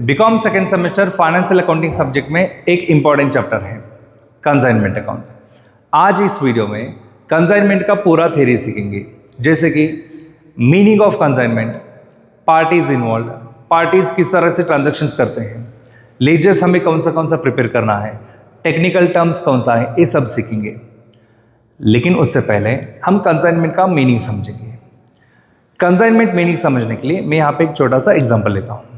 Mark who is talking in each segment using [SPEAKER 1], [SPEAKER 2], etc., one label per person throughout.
[SPEAKER 1] BCom second semester financial accounting subject में एक important chapter है कंसाइनमेंट अकाउंट्स। आज इस वीडियो में कंसाइनमेंट का पूरा थ्योरी सीखेंगे, जैसे कि meaning of consignment, parties involve, parties किस तरह से ट्रांजैक्शंस करते हैं, लेजर्स हमें कौन सा प्रिपेयर करना है, टेक्निकल टर्म्स कौन सा है, ये सब सीखेंगे। लेकिन उससे पहले हम कंसाइनमेंट का मीनिंग समझेंगे। कंसाइनमेंट मीनिंग समझने के लिए मैं यहाँ पे एक छोटा सा एग्जांपल लेता हूँ।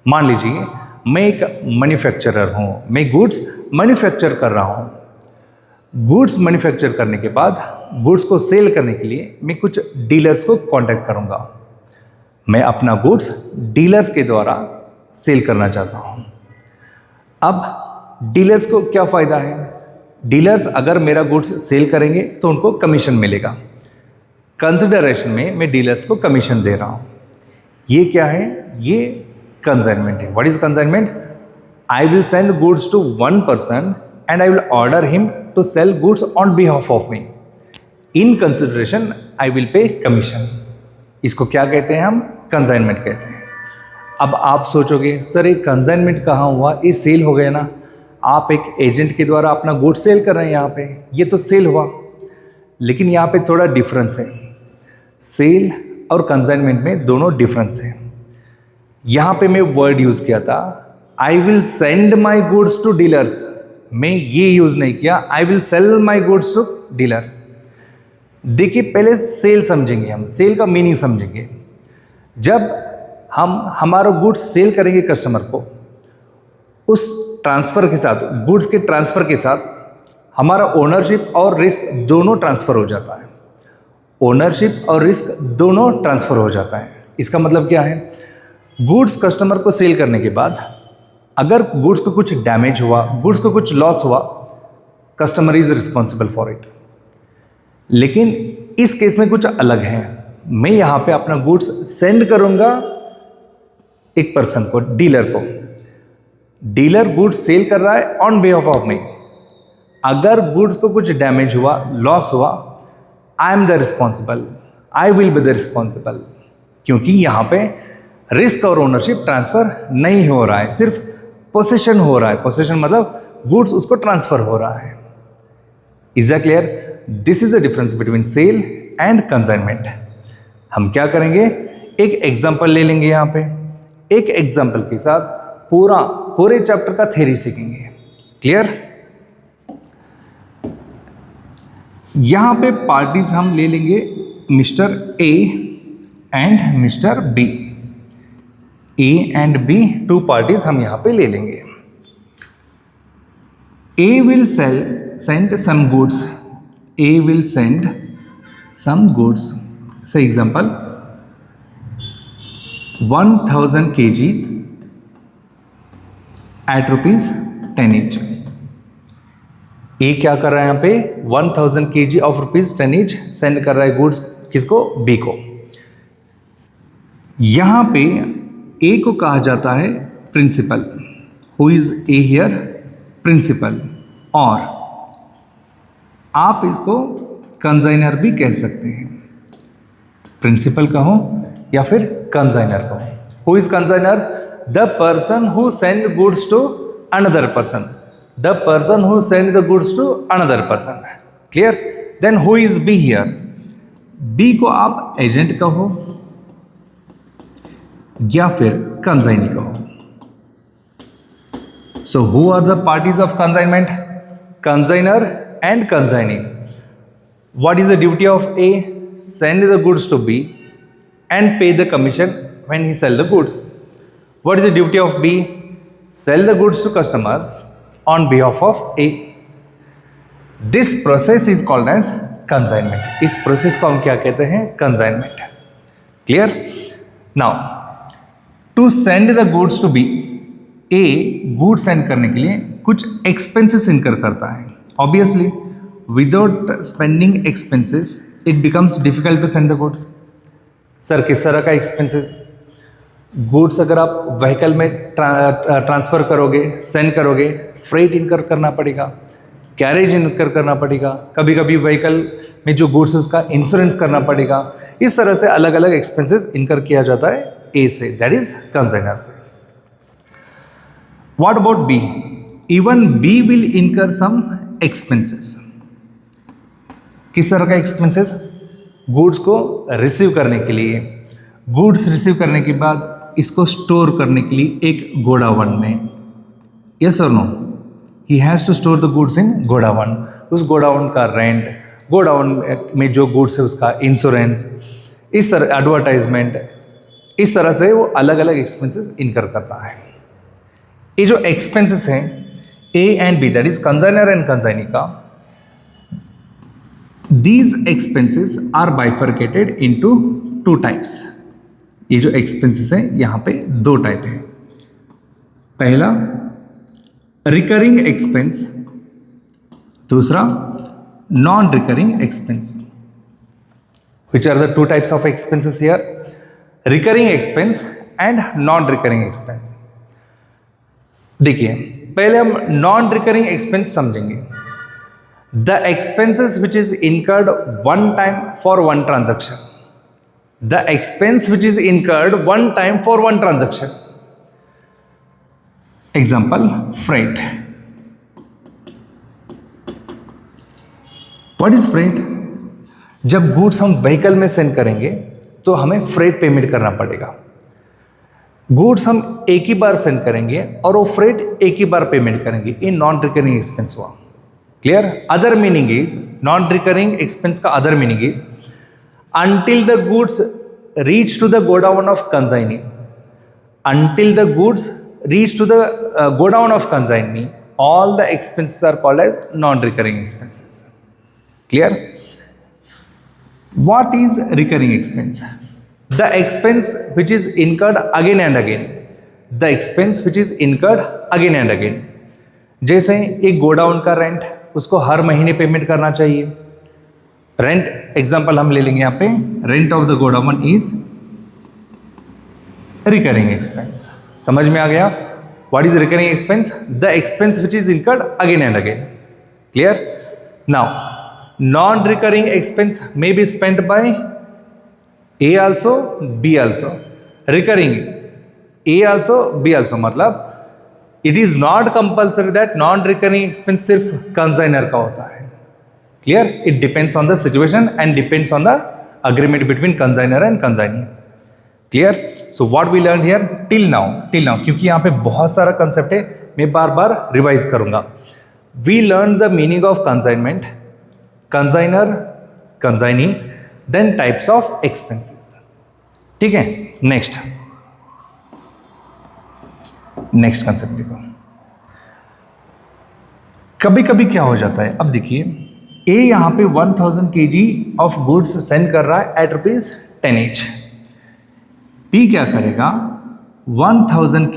[SPEAKER 1] मान लीजिए मैं एक मैन्युफैक्चरर हूँ, मैं गुड्स मैन्युफैक्चर कर रहा हूँ। गुड्स मैन्युफैक्चर करने के बाद गुड्स को सेल करने के लिए मैं कुछ डीलर्स को कांटेक्ट करूँगा। मैं अपना गुड्स डीलर्स के द्वारा सेल करना चाहता हूँ। अब डीलर्स को क्या फ़ायदा है? डीलर्स अगर मेरा गुड्स सेल करेंगे तो उनको कमीशन मिलेगा। कंसिडरेशन में मैं डीलर्स को कमीशन दे रहा हूँ। ये क्या है? ये कंसाइनमेंट है। What is consignment? I will send goods to one person and I will order him to sell goods on behalf of me. In consideration I will pay commission. इसको क्या कहते हैं? हम कंसाइनमेंट कहते हैं। अब आप सोचोगे सर ये कंसाइनमेंट कहाँ हुआ? ये सेल हो गया ना। आप एक एजेंट के द्वारा अपना गुड्स सेल कर रहे हैं, यहाँ पे ये तो सेल हुआ। लेकिन यहाँ पे थोड़ा डिफरेंस है। सेल और कंसाइनमेंट में दोनों डिफरेंस है। यहाँ पे मैं वर्ड यूज़ किया था I will send my goods to dealers. मैं ये यूज़ नहीं किया I will sell my goods to dealer. देखिए पहले सेल समझेंगे, हम सेल का मीनिंग समझेंगे। जब हम हमारा गुड्स सेल करेंगे कस्टमर को, उस ट्रांसफ़र के साथ, गुड्स के ट्रांसफ़र के साथ हमारा ओनरशिप और रिस्क दोनों ट्रांसफ़र हो जाता है। ओनरशिप और रिस्क दोनों ट्रांसफ़र हो जाता है। इसका मतलब क्या है? गुड्स कस्टमर को सेल करने के बाद अगर गुड्स को कुछ डैमेज हुआ, गुड्स को कुछ लॉस हुआ, customer is responsible for it. लेकिन इस केस में कुछ अलग है। मैं यहाँ पे अपना गुड्स सेंड करूँगा एक पर्सन को, डीलर को। डीलर गुड्स सेल कर रहा है ऑन बिहाफ ऑफ मी। अगर गुड्स को कुछ डैमेज हुआ, लॉस हुआ, I am the responsible, I will be the responsible. क्योंकि यहाँ पे रिस्क और ओनरशिप ट्रांसफ़र नहीं हो रहा है, सिर्फ पोसेशन हो रहा है। पोसेशन मतलब गुड्स उसको ट्रांसफ़र हो रहा है। Is that clear? This is the difference between sale and consignment. हम क्या करेंगे? एक एग्जाम्पल ले लेंगे। यहाँ पे एक एग्जाम्पल के साथ पूरे चैप्टर का थ्योरी सीखेंगे। क्लियर? यहाँ पे पार्टीज हम ले लेंगे mister A and mister B. A and B, two parties हम यहाँ पे ले लेंगे। A will send some goods. A will send some goods. Say example 1000 kg at ₹10 each। A क्या कर रहा है? यहाँ पे 1000 kg ऑफ ₹10 each सेंड कर रहा है गुड्स किसको? बी को। यहाँ पे ए को कहा जाता है principal. Who is A here? Principal. और आप इसको कंसाइनर भी कह सकते हैं। प्रिंसिपल कहो या फिर कंसाइनर कहो। Who is consignor? The person who send goods to another person. The person who send the goods to another person. Clear? Then who is B here? B को आप एजेंट कहो या फिर कंसाइनी कहो। So who are the parties of consignment? Consignor and consignee. What is the duty of A? Send the goods to B and pay the commission when he sell the goods. What is the duty of B? Sell the goods to customers on behalf of A. This process is called as consignment. इस process को हम क्या कहते हैं? Consignment. Clear? Now to send the goods to B, A goods send करने के लिए कुछ एक्सपेंसेस इनकर करता है। Obviously without spending expenses it becomes difficult to send the goods. Sir किस तरह का एक्सपेंसेस? गुड्स अगर आप व्हीकल में ट्रांसफ़र करोगे, सेंड करोगे, फ्रेट इनकर करना पड़ेगा, कैरेज इनकर करना पड़ेगा, कभी कभी व्हीकल में जो गुड्स है उसका इंश्योरेंस करना पड़ेगा। इस तरह से अलग अलग एक्सपेंसेस इनकर किया जाता है ए से, दैट इज कंसाइनर से। What about B? Even B will incur some expenses. किस तरह का एक्सपेंसेस? गुड्स को रिसीव करने के लिए, गुड्स रिसीव करने के बाद इसको स्टोर करने के लिए एक गोडाउन में, यस और no, he has to store the goods in godown. उस गोडाउन का रेंट, गोडाउन में जो गुड्स है उसका इंश्योरेंस, इस तरह एडवर्टाइजमेंट, इस तरह से वो अलग अलग एक्सपेंसेस इनकर करता है। ये जो एक्सपेंसेस हैं A and B, that is consignor and consignee का, these expenses are bifurcated into two types। ये जो expenses हैं यहाँ पे दो टाइप है। पहला रिकरिंग एक्सपेंस, दूसरा non recurring expense. Which are the two types of expenses here? Recurring expense and non recurring expense. देखिए पहले हम नॉन रिकरिंग एक्सपेंस समझेंगे। The expenses which is incurred one time for one transaction. The expense which is incurred one time for one transaction. Example, freight. What is freight? जब goods हम vehicle में send करेंगे तो हमें freight payment करना पड़ेगा। Goods हम एक ही बार सेंड करेंगे और वो फ्रेट एक ही बार पेमेंट करेंगे। ये नॉन रिकरिंग एक्सपेंस हुआ। Clear? Other meaning is, non recurring expense का other meaning is, until the goods reach to the godown of consignee, until the goods reach to the godown of consignee, all the expenses are called as non-recurring expenses. Clear? What is recurring expense? The expense which is incurred again and again. The expense which is incurred again and again. जैसे एक godown का rent, उसको हर महीने payment करना चाहिए। Rent example हम ले लेंगे यहाँ पे, rent of the godown is recurring expense. समझ में आ गया? What is recurring expense? The expense which is incurred again and again. Clear? Now non recurring expense may be spent by A also, B also. Recurring A also, B also, मतलब it is not compulsory that non recurring expense सिर्फ consignor का होता है। Clear? It depends on the situation and depends on the agreement between consignor and consignee. Clear? So what we learn here till now, क्योंकि यहाँ पे बहुत सारा concept है, मैं बार बार रिवाइज करूंगा। We learn the meaning of consignment, consignor, consignee, then types of expenses. ठीक है? नेक्स्ट कंसेप्ट देखो। कभी कभी क्या हो जाता है, अब देखिए ए यहां पे 1000 kg ऑफ गुड्स सेंड कर रहा है एट ₹10 each। बी क्या करेगा, 1000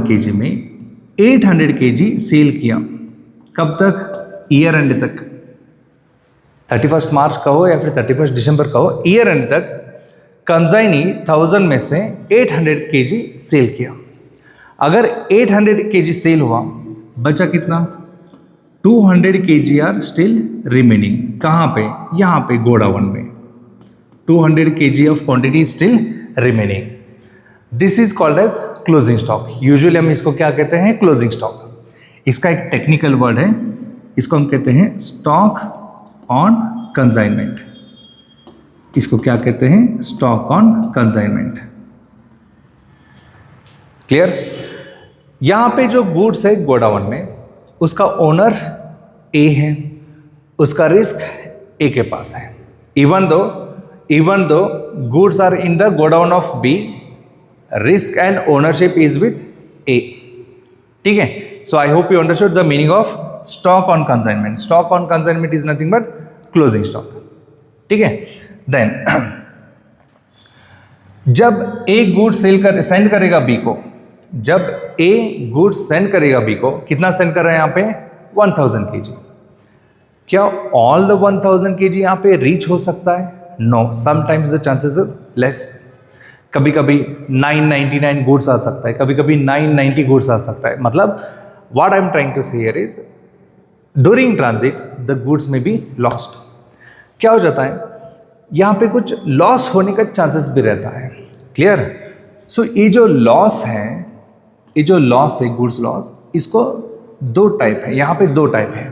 [SPEAKER 1] kg में 800 kg सेल किया। कब तक? ईयर एंड तक। 31 मार्च का हो या फिर 31 दिसंबर का हो, ईयर एंड तक कंसाइनी 1000 में से 800 kg सेल किया। अगर 800 kg सेल हुआ, बचा कितना? 200 kg आर स्टिल रिमेनिंग। कहाँ पे? यहाँ पे गोडाउन में 200 kg of quantity still remaining. This is called as closing stock. Usually हम इसको क्या कहते हैं? Closing stock. इसका एक टेक्निकल वर्ड है, इसको हम कहते हैं स्टॉक ऑन कंसाइनमेंट। इसको क्या कहते हैं? Stock on consignment. क्लियर? यहां पे जो गुड्स है गोडाउन में, उसका ओनर ए है, उसका रिस्क ए के पास है। Even though goods are in the godown of B, risk and ownership is with A. ठीक है? So I hope you understood the meaning of stock on consignment. Stock on consignment is nothing but closing stock. ठीक है? Then जब A goods send करेगा B को, जब A goods send करेगा B को, कितना सेंड कर रहा है यहाँ पे? 1000 kg। क्या ऑल द 1000 kg यहाँ पे रीच हो सकता है? No, sometimes the chances is less. कभी कभी 999 गुड्स आ सकता है, कभी कभी 990 गुड्स आ सकता है। मतलब what I am trying to say here is during transit the goods may be lost. क्या हो जाता है, यहाँ पे कुछ लॉस होने का चांसेस भी रहता है। क्लियर? सो ये जो लॉस है ये जो लॉस है, गुड्स लॉस, इसको दो टाइप है, यहाँ पे दो टाइप है.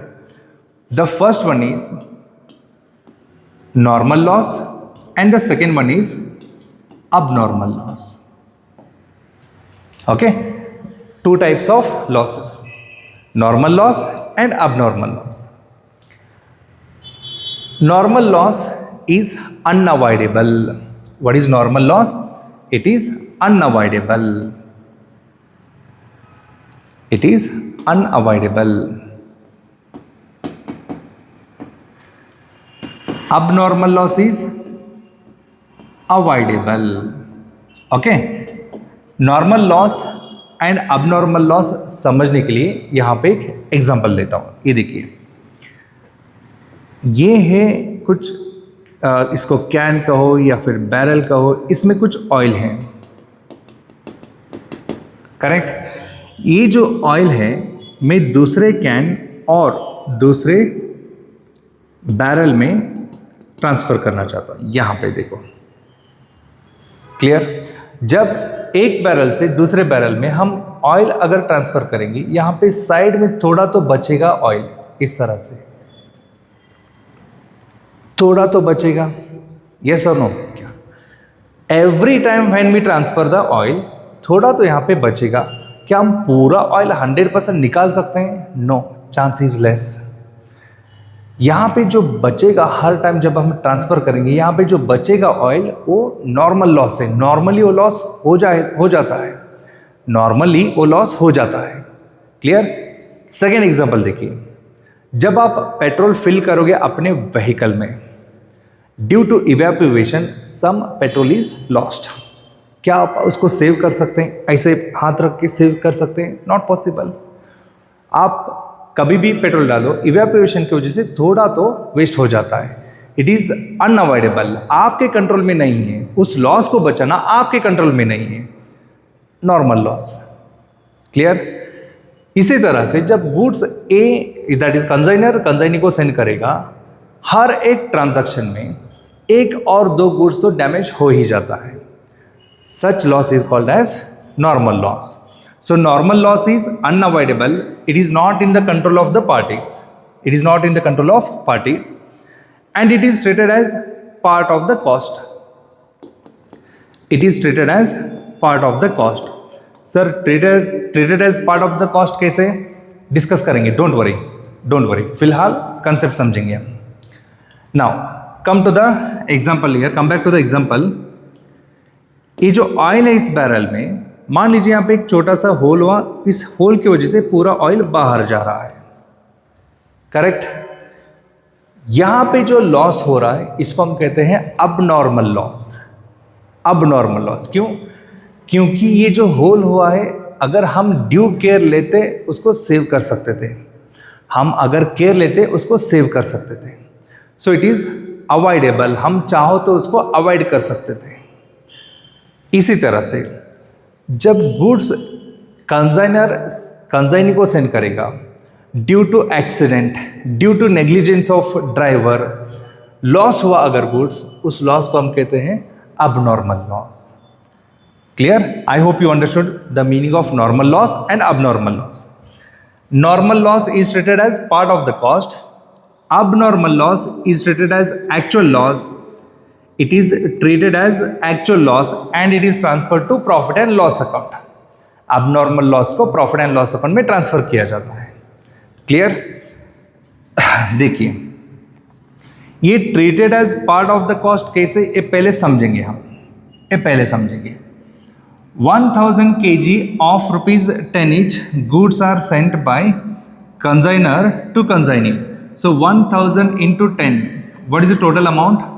[SPEAKER 1] The first one is normal loss and the second one is abnormal loss. Okay, two types of losses, normal loss and abnormal loss. Normal loss is unavoidable. What is normal loss? It is unavoidable. It is unavoidable. Abnormal loss is avoidable. Okay, normal loss and abnormal loss समझने के लिए यहाँ पे एक example देता हूँ. ये देखिए, ये है कुछ इसको कैन कहो या फिर बैरल कहो, इसमें कुछ ऑयल है. करेक्ट. ये जो ऑयल है मैं दूसरे कैन और दूसरे बैरल में ट्रांसफ़र करना चाहता हूँ. यहाँ पे देखो, क्लियर. जब एक बैरल से दूसरे बैरल में हम ऑयल अगर ट्रांसफ़र करेंगे, यहाँ पे साइड में थोड़ा तो बचेगा ऑयल, इस तरह से थोड़ा तो बचेगा. यस और नो? क्या every time when we transfer the oil थोड़ा तो यहाँ पे बचेगा. क्या हम पूरा ऑयल 100% निकाल सकते हैं? No, chance is less. यहाँ पे जो बचेगा हर टाइम जब हम ट्रांसफ़र करेंगे, यहाँ पे जो बचेगा ऑयल वो नॉर्मल लॉस है. नॉर्मली वो लॉस हो जाता है. नॉर्मली वो लॉस हो जाता है. क्लियर. सेकेंड एग्जांपल देखिए, जब आप पेट्रोल फिल करोगे अपने व्हीकल में, due to evaporation some petrol is lost. क्या आप उसको सेव कर सकते हैं? ऐसे हाथ रख के सेव कर सकते हैं? Not possible. आप कभी भी पेट्रोल डालो, इवेपोरेशन की वजह से थोड़ा तो वेस्ट हो जाता है. It is unavoidable. आपके कंट्रोल में नहीं है. उस लॉस को बचाना आपके कंट्रोल में नहीं है. Normal loss. क्लियर. इसी तरह से जब goods A that is consignee को सेंड करेगा, हर एक ट्रांजैक्शन में एक और दो गुड्स तो डैमेज हो ही जाता है. Such loss is called as normal loss. So normal loss is unavoidable. It is not in the control of the parties. It is not in the control of parties, and it is treated as part of the cost. It is treated as part of the cost. Sir, treated as part of the cost कैसे discuss करेंगे? Don't worry. फिलहाल concept समझेंगे हम. Now come to the example here. Come back to the example. ये जो oil है इस barrel में, मान लीजिए यहाँ पे एक छोटा सा होल हुआ, इस होल की वजह से पूरा ऑयल बाहर जा रहा है. करेक्ट. यहाँ पे जो लॉस हो रहा है इसको हम कहते हैं अबनॉर्मल लॉस. अबनॉर्मल लॉस क्यों? क्योंकि ये जो होल हुआ है, अगर हम ड्यू केयर लेते उसको सेव कर सकते थे. हम अगर केयर लेते उसको सेव कर सकते थे. So it is avoidable. हम चाहो तो उसको अवॉइड कर सकते थे. इसी तरह से जब गुड्स कंसाइनी को सेंड करेगा, due to accident, due to negligence of driver loss हुआ अगर गुड्स, उस लॉस को हम कहते हैं abnormal loss. Clear. I hope you understood the meaning of normal loss and abnormal loss. Normal loss is treated as part of the cost. Abnormal loss is treated as actual loss. It is treated as actual loss and it is transferred to profit and loss account. Abnormal loss को profit and loss account में transfer किया जाता है. Clear. देखिए, ये treated as part of the cost कैसे, ये पहले समझेंगे हम. 1000 kg of ₹10 each goods are sent by consignor to consignee. So 1000 into 10, what is the total amount?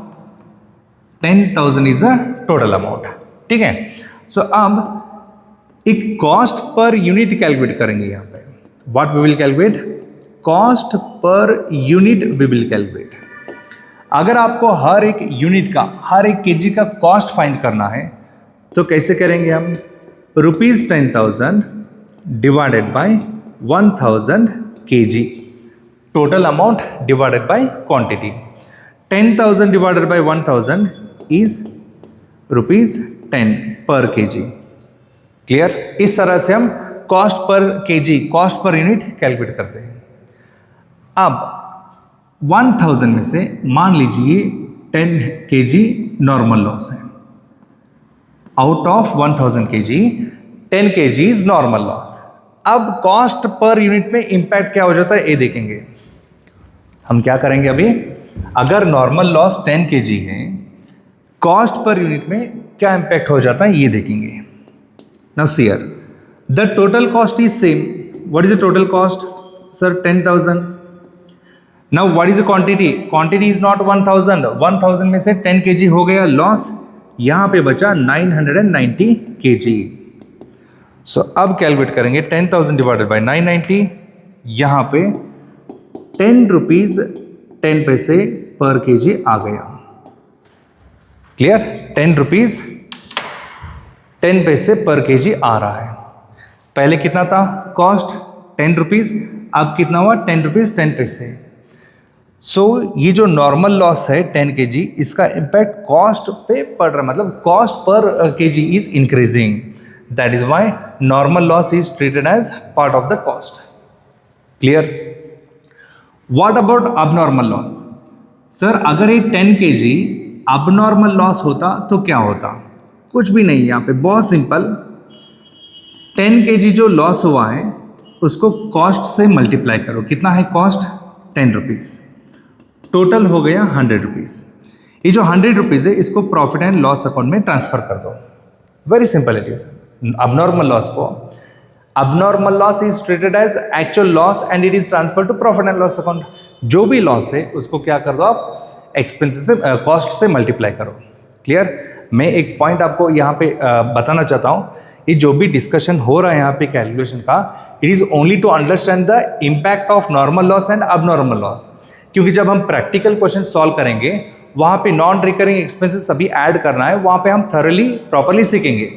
[SPEAKER 1] 10,000 is the total amount. ठीक है. सो अब एक कॉस्ट पर यूनिट कैलकुलेट करेंगे. यहाँ पे what we will calculate? Cost per unit we will calculate. अगर आपको हर एक यूनिट का, हर एक केजी का कॉस्ट फाइंड करना है तो कैसे करेंगे हम? ₹10,000 divided by 1000 kg, total amount divided by quantity. 10,000 divided by 1000 is ₹10 पर kg. क्लियर. इस तरह से हम cost per KG, cost per unit calculate करते हैं। अब 1000 में से मान लीजिए 10 kg नॉर्मल लॉस है। Out of 1000 kg 10 kg is normal loss. अब कॉस्ट पर यूनिट में इंपैक्ट क्या हो जाता है ये देखेंगे। हम क्या करेंगे अभी, अगर नॉर्मल लॉस 10 kg है, कॉस्ट पर यूनिट में क्या इंपैक्ट हो जाता है ये देखेंगे। Now see here the total cost is same. What is the total cost sir? 10,000। Now what is the quantity? Quantity is not 1000। 1000 में से 10 kg हो गया लॉस, यहां पे बचा 990 kg। सो अब कैलकुलेट करेंगे 10,000 डिवाइडेड बाय 990, यहां पे 10 रुपीज 10 पैसे पर केजी आ गया। क्लियर? 10 रुपीज 10 पैसे पर केजी आ रहा है। पहले कितना था कॉस्ट? 10 रुपीज, अब कितना हुआ? 10 रुपीज 10 पैसे। सो ये जो नॉर्मल लॉस है 10 kg, इसका इम्पैक्ट कॉस्ट पे पड़ रहा है, मतलब cost per KG is increasing. That is why normal loss is treated as part of the cost. Clear? What about abnormal loss? Sir अगर ये 10 kg अबनॉर्मल लॉस होता तो क्या होता? कुछ भी नहीं, यहाँ पे बहुत सिंपल, 10 kg जो लॉस हुआ है उसको कॉस्ट से मल्टीप्लाई करो। कितना है कॉस्ट? 10 रुपीज़। टोटल हो गया 100 रुपीज़। ये जो 100 रुपीज़ है इसको प्रॉफिट एंड लॉस अकाउंट में ट्रांसफर कर दो। Very simple it is. Abnormal loss को, abnormal loss is treated as actual loss and it is transfer to profit and loss account. जो भी लॉस है उसको क्या कर दो आप? एक्सपेंसेस से, कॉस्ट से मल्टीप्लाई करो। क्लियर? मैं एक पॉइंट आपको यहाँ पे बताना चाहता हूँ, ये जो भी डिस्कशन हो रहा है यहाँ पे कैलकुलेशन का, it is only to understand the impact of normal loss and abnormal loss. क्योंकि जब हम प्रैक्टिकल क्वेश्चन सॉल्व करेंगे वहाँ पे नॉन रिकरिंग एक्सपेंसेस सभी ऐड करना है, वहाँ पे हम थॉरली प्रॉपरली सीखेंगे।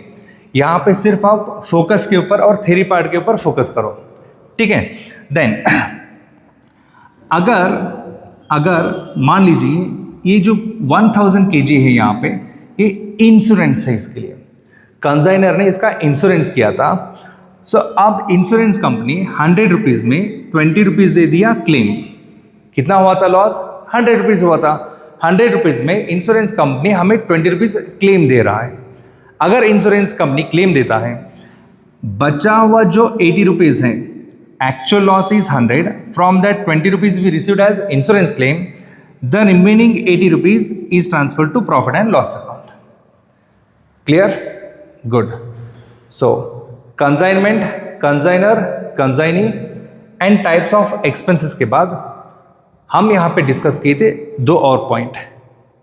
[SPEAKER 1] यहाँ पे सिर्फ आप फोकस के ऊपर और थ्योरी पार्ट के ऊपर फोकस करो, ठीक है? देन अगर मान लीजिए ये जो 1000 kg है यहाँ पे, ये इंश्योरेंस है, इसके लिए कंसाइनर ने इसका इंश्योरेंस किया था। सो अब इंश्योरेंस कंपनी 100 रुपीज़ में 20 रुपीज़ दे दिया क्लेम। कितना हुआ था लॉस? 100 रुपीज़ हुआ था। 100 रुपीज़ में इंश्योरेंस कंपनी हमें 20 रुपीज़ क्लेम दे रहा है। अगर इंश्योरेंस कंपनी क्लेम देता है, बचा हुआ जो 80 रुपीज़ है, actual loss is 100, from that 20 rupees we received as insurance claim, the remaining 80 rupees is transfer to profit and loss account. Clear? Good. So consignment, consignor, consignee and types of expenses के बाद हम यहाँ पे discuss किए थे 2 और point.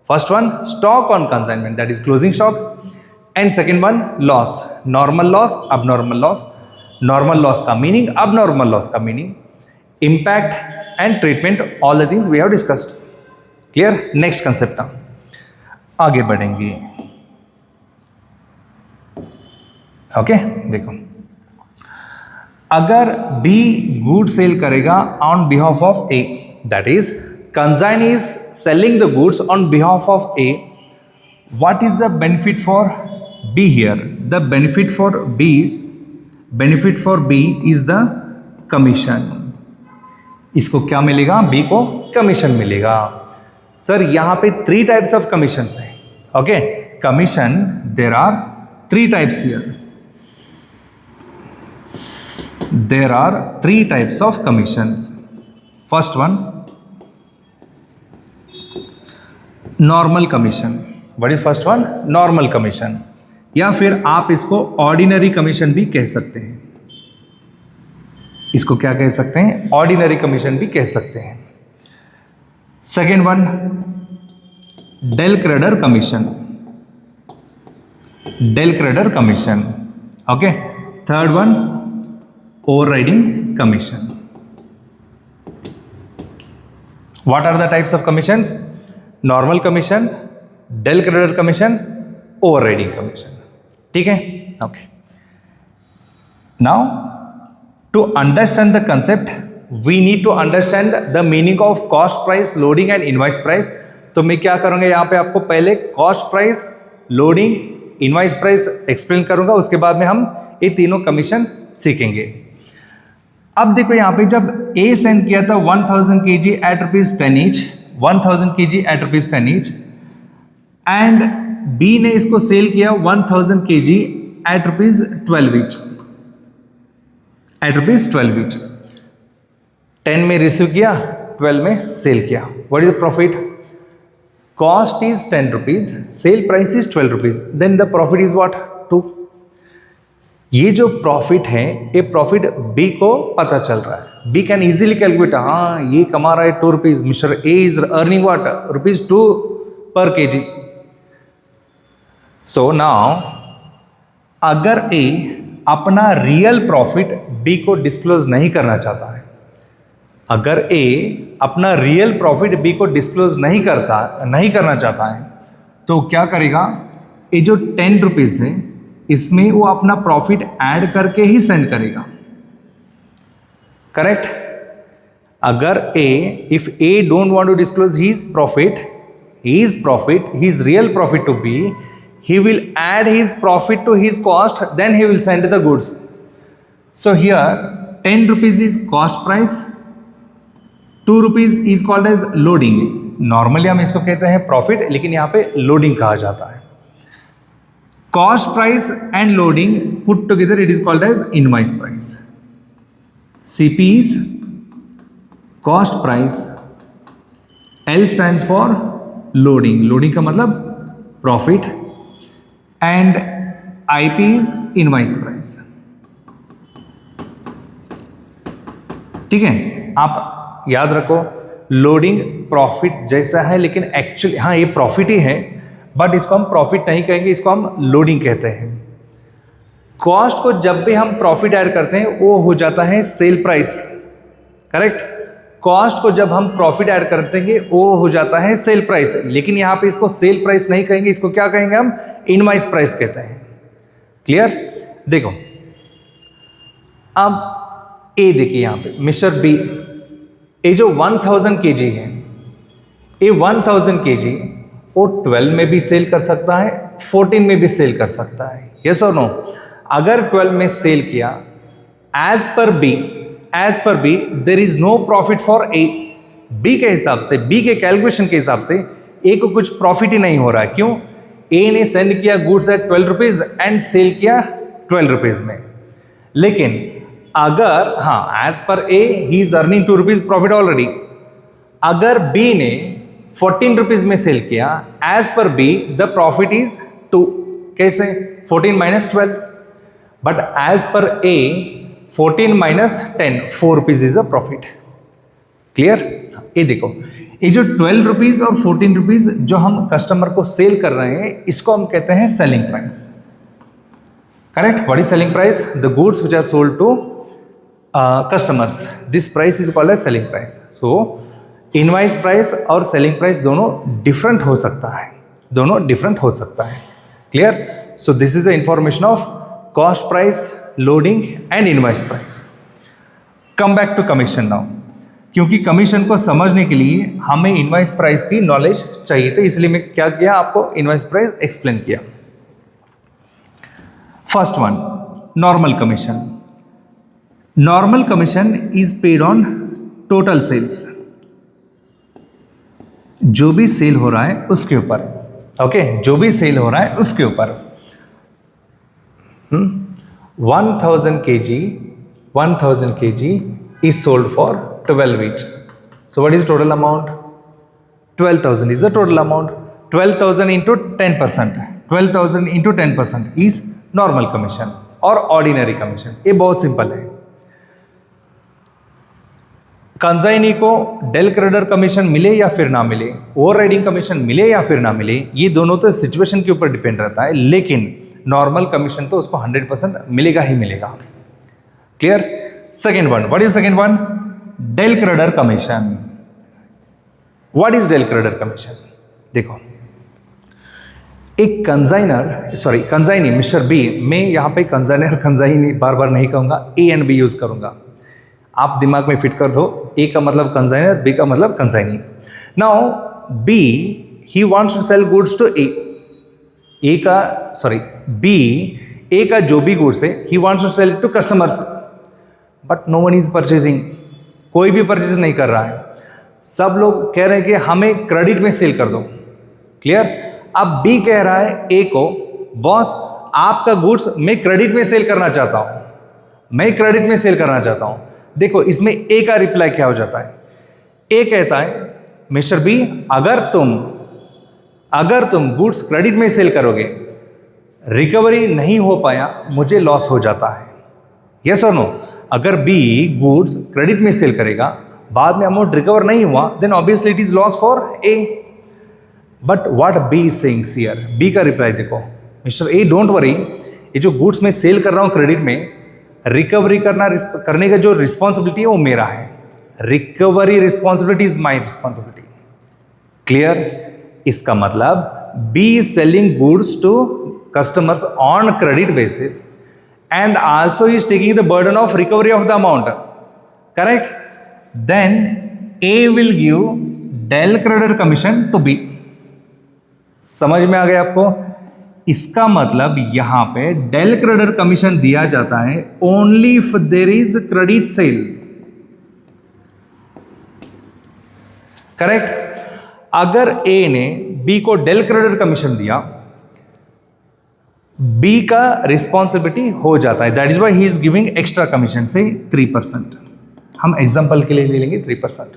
[SPEAKER 1] First one stock on consignment, that is closing stock, and second one loss, normal loss, abnormal loss. Normal loss का meaning, abnormal loss का meaning, impact and treatment, all the things we have discussed. Clear? Next concept आगे बढ़ेंगे। Okay, देखो, अगर B good sell करेगा on behalf of A, that is consign is selling the goods on behalf of A, what is the benefit for B here? The benefit for B is the commission. इसको क्या मिलेगा? B को commission मिलेगा। Sir यहाँ पे 3 types of commissions हैं। Okay, commission, there are 3 types here. There are 3 types of commissions. First one, normal commission. What is first one? Normal commission. या फिर आप इसको ऑर्डिनरी कमीशन भी कह सकते हैं। इसको क्या कह सकते हैं? ऑर्डिनरी कमीशन भी कह सकते हैं। Second one, del credere commission, del credere commission. Okay, third one, overriding commission. What are the types of commissions? Normal commission, del creditor commission, overriding commission. ठीक है? Okay. Now, to understand the concept, we need to understand the meaning of cost price, loading and invoice price. तो मैं क्या करूँगा यहाँ पे आपको पहले cost price, loading, invoice price explain करूँगा, उसके बाद में हम ये तीनों कमीशन सीखेंगे। अब देखो यहाँ पे जब ए सेंड किया था 1000 kg at ₹10 each, 1000 kg at ₹10 each, and B ने इसको सेल किया 1000 kg at ₹12 each, at ₹12 each. 10 में रिसीव किया, 12 में सेल किया। What is the profit? Cost is 10 rupees, sale price is 12 rupees, then the profit is what? 2। ये जो profit है, ये प्रॉफिट बी को पता चल रहा है। बी कैन इजीली कैलकुलेट, हाँ ये कमा रहा है 2 rupees, mister A is earning what? ₹2 पर kg। सो नाउ अगर ए अपना रियल प्रॉफिट बी को डिस्क्लोज नहीं करना चाहता है, अगर ए अपना रियल प्रॉफिट बी को डिस्क्लोज नहीं करना चाहता है, तो क्या करेगा? ये जो 10 रुपीज है, इसमें वो अपना प्रॉफिट ऐड करके ही सेंड करेगा, करेक्ट? अगर if A don't want to disclose his profit, his real profit to B, he will add his profit to his cost, then he will send the goods. So here 10 rupees is cost price, 2 rupees is called as loading. Normally हम इसको कहते हैं profit, लेकिन यहाँ पे loading कहा जाता है। Cost price and loading put together it is called as invoice price. CP is cost price, L stands for loading, loading का मतलब profit, and IP is invoice price. ठीक है, आप याद रखो लोडिंग प्रॉफिट जैसा है, लेकिन एक्चुअली हाँ ये प्रॉफिट ही है, बट इसको हम प्रॉफिट नहीं कहेंगे, इसको हम लोडिंग कहते हैं। कॉस्ट को जब भी हम प्रॉफिट ऐड करते हैं वो हो जाता है सेल प्राइस, करेक्ट? कॉस्ट को जब हम प्रॉफिट ऐड करते हैं वो हो जाता है सेल प्राइस, लेकिन यहाँ पे इसको सेल प्राइस नहीं कहेंगे, इसको क्या कहेंगे? हम इनवॉइस प्राइस कहते हैं। क्लियर? देखो अब ए देखिए यहाँ पे मिस्टर बी, ये जो 1000 kg है, ये 1000 kg वो 12 में भी सेल कर सकता है, 14 में भी सेल कर सकता है, यस और नो? अगर 12 में सेल किया, as per B there is no profit for A. B के हिसाब से, बी के कैलकुलेशन के हिसाब से ए को कुछ प्रॉफिट ही नहीं हो रहा है। क्यों? ए ने सेंड किया goods at 12 rupees and sell किया 12 रुपीज में, लेकिन अगर हाँ as per A he is earning 2 rupees profit already. अगर बी ने 14 रुपीज में सेल किया, as per be the profit is 2। कैसे? 14 minus 12, but as per A 14 minus 10, 4 rupees is a profit. Clear? ये देखो, ये जो 12 रुपीज और 14 रुपीज जो हम कस्टमर को सेल कर रहे हैं, इसको हम कहते हैं selling price, correct? What is selling price? The goods which are sold to customers, this price is called as selling price. So invoice price और सेलिंग प्राइस दोनों डिफरेंट हो सकता है, दोनों डिफरेंट हो सकता है। Clear? So this is the information of cost price, loading and invoice price. Come back to commission now, क्योंकि कमीशन को समझने के लिए हमें इनवॉइस प्राइस की नॉलेज चाहिए, तो इसलिए मैं क्या किया, आपको इनवॉइस प्राइस एक्सप्लेन किया। First one, normal commission. Normal commission is paid on total sales, जो भी सेल हो रहा है उसके ऊपर, ओके? जो भी सेल हो रहा है उसके ऊपर। 1000 kg is sold for 12 each. So what is total amount? 12,000 is the total amount. 12,000 into 10%. 12,000 into 10% is normal commission और ordinary commission. ये बहुत सिंपल है। कंसाइनी को डेल क्रेडिटर कमीशन मिले या फिर ना मिले, ओवर राइडिंग कमीशन मिले या फिर ना मिले, ये दोनों तो सिचुएशन के ऊपर डिपेंड रहता है, लेकिन नॉर्मल कमीशन तो उसको 100% मिलेगा ही मिलेगा। Clear? Second one, what is second one? Del creditor commission. What is del creditor commission? देखो, एक कंसाइनी मिस्टर बी, मैं यहाँ पे कंसाइनर कंसाइनी बार बार नहीं कहूँगा, ए एंड बी यूज करूँगा, आप दिमाग में फिट कर दो। ए का मतलब कंसाइनर, बी का मतलब consignee. Now B he wants to sell goods to A, B A का जो भी गुड्स है he wants to sell to customers, but no one is purchasing, कोई भी परचेज नहीं कर रहा है। सब लोग कह रहे हैं कि हमें क्रेडिट में सेल कर दो। क्लियर? अब बी कह रहा है ए को, बॉस आपका गुड्स मैं क्रेडिट में सेल करना चाहता हूं, मैं क्रेडिट में सेल करना चाहता हूं। देखो इसमें ए का रिप्लाई क्या हो जाता है, ए कहता है मिस्टर बी अगर तुम गुड्स क्रेडिट में सेल करोगे, रिकवरी नहीं हो पाया, मुझे लॉस हो जाता है। यस और नो? अगर बी गुड्स क्रेडिट में सेल करेगा, बाद में अमाउंट रिकवर नहीं हुआ, then obviously it is loss for A. But what B is saying here, B का रिप्लाई देखो, मिस्टर ए डोंट वरी, ये जो गुड्स मैं सेल कर रहा हूं क्रेडिट में, रिकवरी करने का जो रिस्पॉन्सिबिलिटी है वो मेरा है। Recovery responsibility is my responsibility. Clear? इसका मतलब B is selling goods to customers on credit basis and also is taking the burden of recovery of the amount, correct? Then A will give del creditor commission to B. समझ में आ गया आपको? इसका मतलब यहां पे del creditor commission दिया जाता है only if there is credit sale, correct? अगर A ने B को del creditor commission दिया, बी का रिस्पॉन्सिबिलिटी हो जाता है, that is why he is giving extra commission से 3%। हम एग्जांपल के लिए ले लेंगे 3%।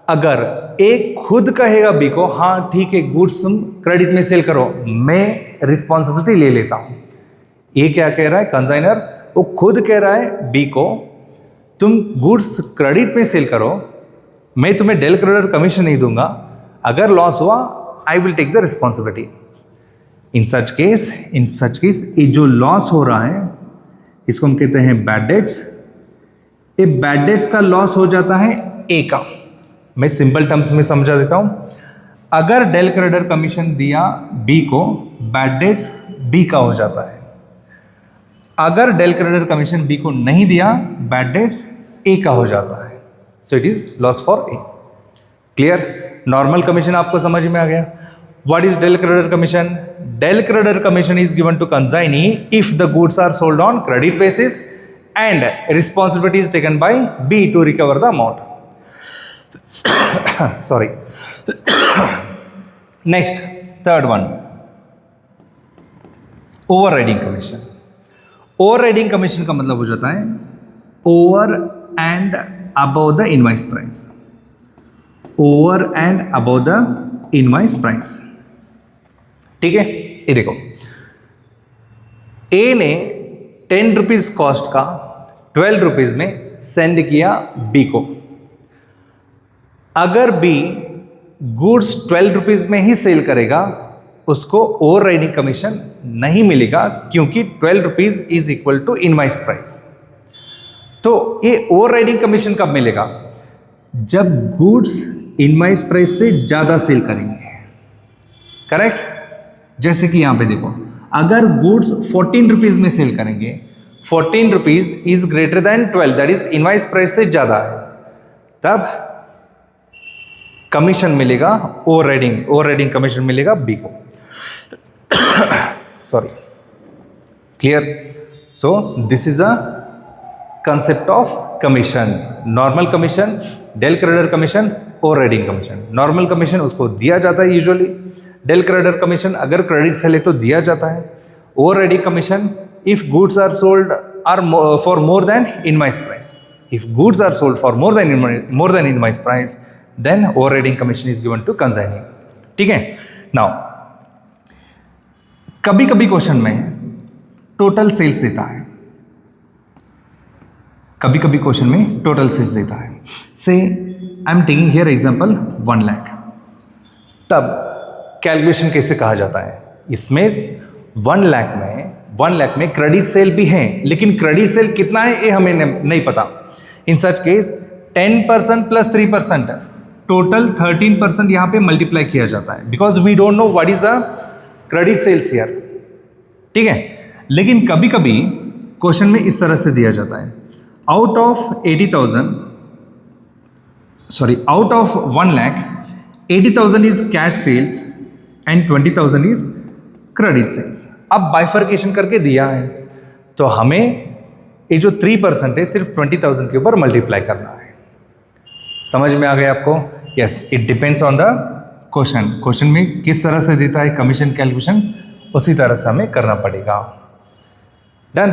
[SPEAKER 1] अगर ए खुद कहेगा बी को, हाँ ठीक है गुड्स तुम क्रेडिट में सेल करो, मैं रिस्पॉन्सिबिलिटी ले लेता हूं। ए क्या कह रहा है, कंसाइनर, वो खुद कह रहा है बी को तुम गुड्स क्रेडिट में सेल करो, मैं तुम्हें डेल क्रेडिटर कमीशन नहीं दूंगा, अगर लॉस हुआ I will take the responsibility. In such case ये जो लॉस हो रहा है इसको हम कहते हैं बैड डेट्स। ये बैड डेट्स का लॉस हो जाता है ए का। मैं सिंपल टर्म्स में समझा देता हूं, अगर डेल क्रेडिटर कमीशन दिया बी को, बैड डेट्स बी का हो जाता है। अगर डेल क्रेडिटर कमीशन बी को नहीं दिया, बैड डेट्स ए का हो जाता है। So it is loss for A. Clear? Normal commission आपको समझ में आ गया। What is del creditor commission? Del creditor commission is given to consignee if the goods are sold on credit basis and responsibility is taken by B to recover the amount. Sorry. Next, third one, overriding commission. Overriding commission का मतलब हो जाता है over and above the invoice price. Over and above the invoice price. ठीक है? ये देखो, ए ने 10 रुपीज कॉस्ट का 12 रुपीज में सेंड किया बी को। अगर बी गुड्स 12 रुपीज में ही सेल करेगा, उसको ओवरराइडिंग कमीशन नहीं मिलेगा, क्योंकि 12 rupees is equal to invoice price. तो ये ओवरराइडिंग कमीशन कब मिलेगा? जब गुड्स इनवॉइस प्राइस से ज्यादा सेल करेंगे। करेक्ट? जैसे कि यहां पे देखो, अगर गुड्स 14 रुपीज में सेल करेंगे, 14 rupees is greater than 12, that is invoice price से ज्यादा है, तब कमीशन मिलेगा, ओवरराइडिंग कमीशन मिलेगा बी को। Sorry. Clear? So this is a concept of commission. Normal commission, del creditor commission, overriding commission. Normal commission उसको दिया जाता है यूजुअली, डेल क्रेडिटर कमीशन अगर क्रेडिट सेल है तो दिया जाता है। Overriding commission if goods are sold are for more than invoice price. If goods are sold for more than invoice price, then overriding commission is given to consignee. ठीक है? Now कभी कभी question में टोटल सेल्स देता है, कभी कभी question में टोटल सेल्स देता है। से I am taking here example 1 lakh. तब कैलकुलेशन कैसे कहा जाता है? इसमें 1 लाख में क्रेडिट सेल भी है, लेकिन क्रेडिट सेल कितना है ये हमें नहीं पता। In such case 10% plus 3%, total 13% यहां पे मल्टीप्लाई किया जाता है, because we don't know what is the credit sales here. ठीक है? लेकिन कभी कभी क्वेश्चन में इस तरह से दिया जाता है, out of 1 lakh 80,000 is cash sales and 20,000 is credit sales. अब बाइफर्केशन करके दिया है तो हमें ये जो 3% है सिर्फ 20,000 के ऊपर मल्टीप्लाई करना है। समझ में आ गया आपको? Yes, it depends on the question. Question में किस तरह से देता है कमीशन कैलकुलेशन, उसी तरह से हमें करना पड़ेगा। डन।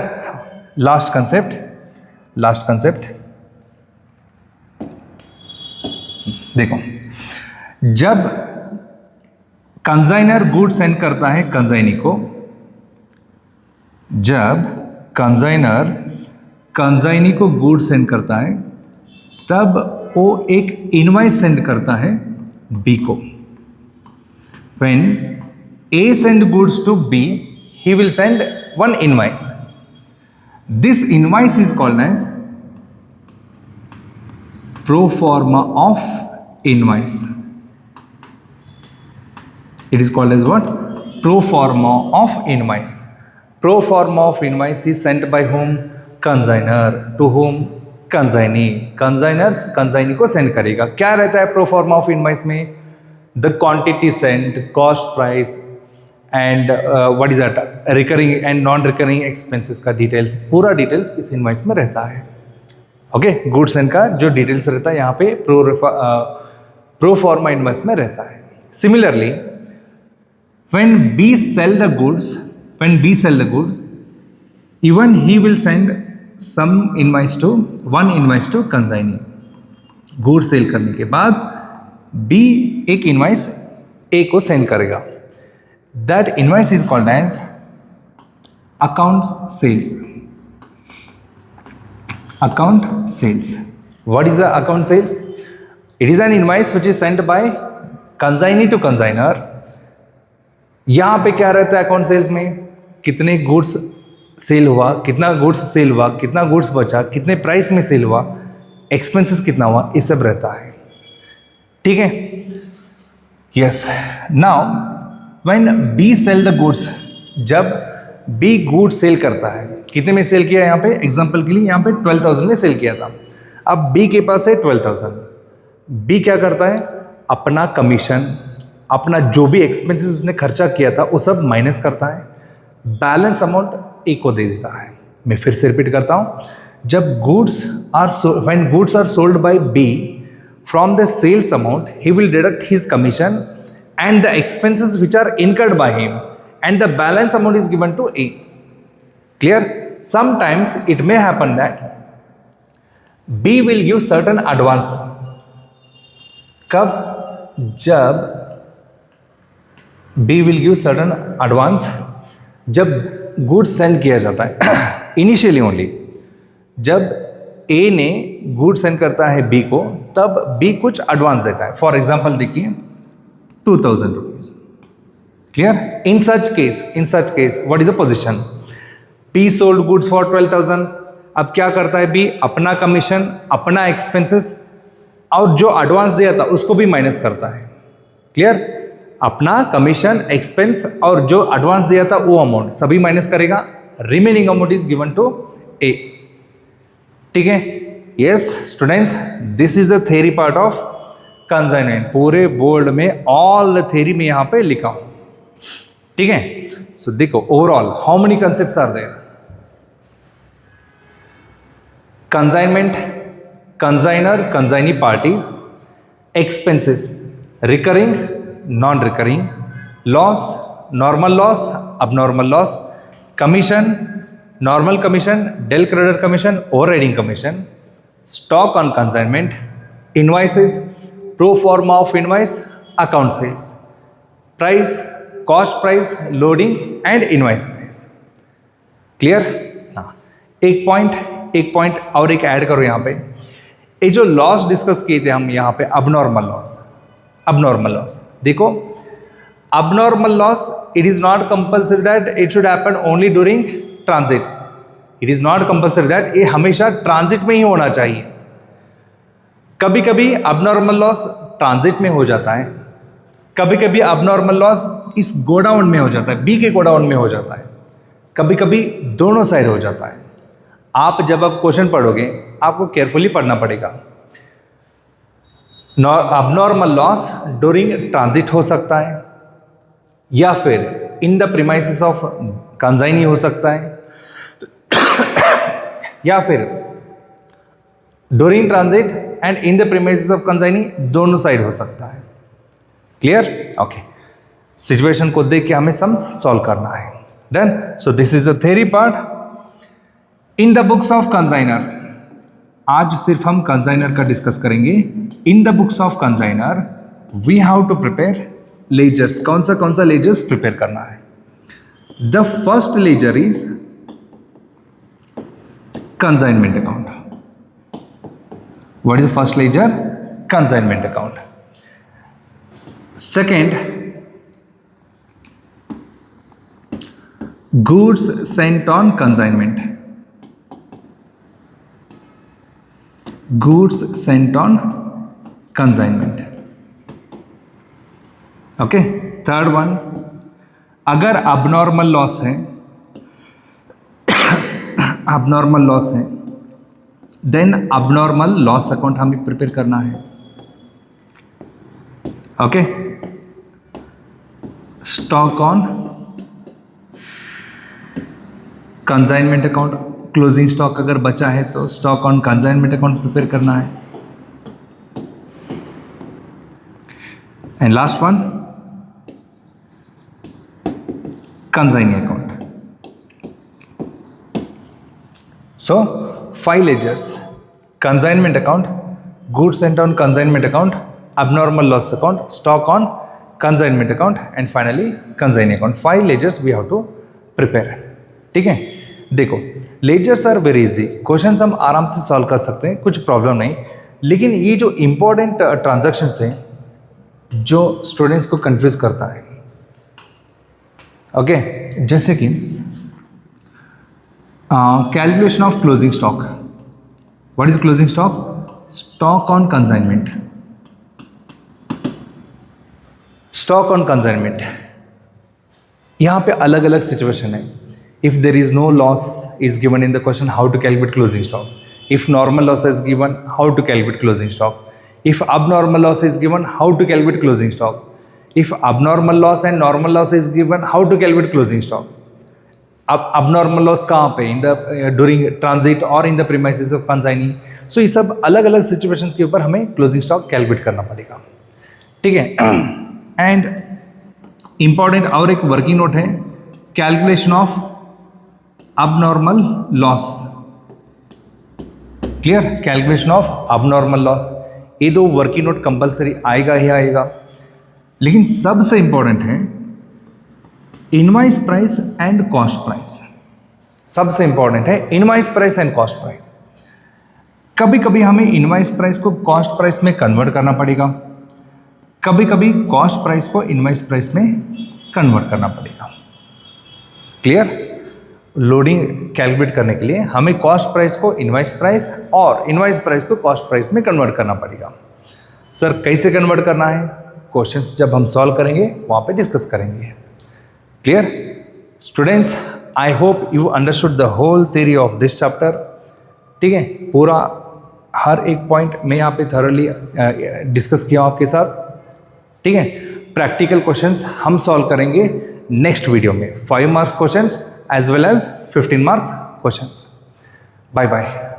[SPEAKER 1] लास्ट कंसेप्ट देखो, जब कंजाइनर गुड सेंड करता है कंजाइनी को, जब कंजाइनर कंजाइनी को गुड सेंड करता है तब वो एक इनवॉइस सेंड करता है बी को। When A send goods to B, he will send one invoice. This invoice is called as pro forma of invoice. It is called as what? Pro forma of invoice. Pro forma of invoice is sent by whom? Consigner. To whom? Consignee. Consigners consignee को send करेगा। क्या रहता है pro forma of invoice में? The quantity sent, cost price and what is that? Recurring and non-recurring expenses का details, पूरा details इस invoice में रहता है। ओके, गुड्स एंड का जो डिटेल्स रहता है यहाँ पे प्रो फॉर्मा इनवॉइस में रहता है। Similarly when B sell the goods, even he will send some invoice to one invoice to consignee। Goods sell करने के बाद बी एक इनवाइस ए को सेंड करेगा। That invoice is called as account sales. What is the account sales? It is an invoice which is sent by consignee to consignor. यहां पे क्या रहता है अकाउंट सेल्स में? कितने गुड्स सेल हुआ, कितना गुड्स सेल हुआ, कितना गुड्स बचा, कितने प्राइस में सेल हुआ, एक्सपेंसेस कितना हुआ, ये सब रहता है। ठीक है? Yes. Now when B sell the goods, जब बी गुड्स सेल करता है, कितने में सेल किया? यहाँ पे एग्जांपल के लिए यहाँ पे 12,000 में सेल किया था। अब बी के पास है 12,000। बी क्या करता है? अपना कमीशन, अपना जो भी एक्सपेंसेस उसने खर्चा किया था वो सब माइनस करता है, बैलेंस अमाउंट ए को दे देता है। मैं फिर से रिपीट करता हूँ, जब when goods are sold by B, from the sales amount he will deduct his commission and the expenses which are incurred by him, and the balance amount is given to A. Clear? Sometimes it may happen that B will give certain advance. कब? जब B will give certain advance जब goods send किया जाता है initially only. जब A ने good send करता है बी को, तब बी कुछ एडवांस देता है। फॉर एग्जाम्पल देखिए 2,000 rupees. Clear? In such case what is the position? Be sold goods for 12,000। अब क्या करता है बी? अपना कमीशन, अपना एक्सपेंसेस और जो एडवांस दिया था उसको भी माइनस करता है। क्लियर? अपना कमीशन, एक्सपेंस और जो एडवांस दिया था वो अमाउंट सभी माइनस करेगा। Remaining amount is given to A. ठीक है? Yes students, this is the theory part of consignment. पूरे बोर्ड में ऑल द थ्योरी में यहां पे लिखा हूं। ठीक है? सो देखो, overall how many concepts are there? Consignment, consignor, consignee parties, expenses, recurring, non recurring, loss, normal loss, abnormal loss, commission, normal commission, del creditor commission, overriding commission, stock on consignment, invoices, pro forma of invoice, account sales, price, cost price, loading and invoice price. Clear? हाँ, एक point और एक add करो यहाँ पे। ये जो loss discuss किए थे हम यहाँ पे, abnormal loss देखो, abnormal loss, it is not compulsory that it should happen only during transit. It is not compulsory that ये हमेशा ट्रांजिट में ही होना चाहिए। कभी कभी अबनॉर्मल लॉस ट्रांजिट में हो जाता है, कभी कभी अबनॉर्मल लॉस इस गोडाउन में हो जाता है, बी के गोडाउन में हो जाता है, कभी कभी दोनों साइड हो जाता है। आप जब आप क्वेश्चन पढ़ोगे आपको केयरफुली पढ़ना पड़ेगा। अबनॉर्मल लॉस ड्यूरिंग ट्रांजिट हो सकता है या फिर in the premises of consignee हो सकता है या फिर during transit and in the premises of consignee, दोनों साइड हो सकता है। क्लियर? ओके, सिचुएशन को देख के हमें सम्स सॉल्व करना है। Done? So this is the theory part. In the books of consignor, आज सिर्फ हम कंसाइनर का डिस्कस करेंगे। In the books of consignor we have to prepare ledgers. कौन सा लेजर्स प्रिपेयर करना है? The first ledger is consignment account. What is the first ledger? Consignment account. Second, goods sent on consignment. Goods sent on consignment. Okay, third one, अगर abnormal loss है abnormal loss है then abnormal loss account हमें prepare करना है। Okay, stock on consignment account, closing stock अगर बचा है तो stock on consignment account prepare करना है। And last one, consignee account. So 5 ledgers: consignment account, goods sent on consignment account, abnormal loss account, stock on consignment account and finally consignee account। 5 ledgers we have to prepare। ठीक है, देखो ledgers are very easy, questions हम आराम से solve कर सकते हैं, कुछ प्रॉब्लम नहीं। लेकिन ये जो इंपॉर्टेंट ट्रांजैक्शंस हैं जो स्टूडेंट्स को कंफ्यूज करता है, ओके, जैसे कि calculation of closing stock. What is closing stock? Stock on consignment. Stock on consignment, यहाँ पे अलग अलग सिचुएशन है। If there is no loss is given in the question, how to calculate closing stock. If normal loss is given, how to calculate closing stock. If abnormal loss is given, how to calculate closing stock. If abnormal loss and normal loss is given, how to calculate closing stock. अब abnormal loss कहाँ पे? in the during transit or in the premises of consignee. So ये सब अलग अलग situations के ऊपर हमें क्लोजिंग स्टॉक कैलकुलेट करना पड़ेगा। ठीक है, एंड इंपॉर्टेंट और एक वर्किंग नोट है, calculation of abnormal loss। Clear? Calculation of abnormal loss, ये दो वर्किंग नोट कंपलसरी आएगा ही आएगा। लेकिन सबसे इंपॉर्टेंट है invoice price and cost price. सबसे इंपॉर्टेंट है invoice price and cost price. कभी कभी हमें इनवॉइस प्राइस को कॉस्ट प्राइस में कन्वर्ट करना पड़ेगा, कभी कभी कॉस्ट प्राइस को इनवॉइस प्राइस में कन्वर्ट करना पड़ेगा। क्लियर? लोडिंग कैलकुलेट करने के लिए हमें कॉस्ट प्राइस को इनवॉइस प्राइस और इनवॉइस प्राइस को कॉस्ट प्राइस में कन्वर्ट करना पड़ेगा। सर कैसे कन्वर्ट करना है? क्वेश्चंस जब हम सॉल्व करेंगे वहाँ पे डिस्कस करेंगे। Clear students? I hope you understood the whole theory of this chapter. ठीक है, पूरा हर एक पॉइंट मैं यहाँ पे थॉरली डिस्कस किया आपके साथ। ठीक है, प्रैक्टिकल क्वेश्चंस हम सॉल्व करेंगे नेक्स्ट वीडियो में, 5 marks questions as well as 15 marks questions। Bye bye।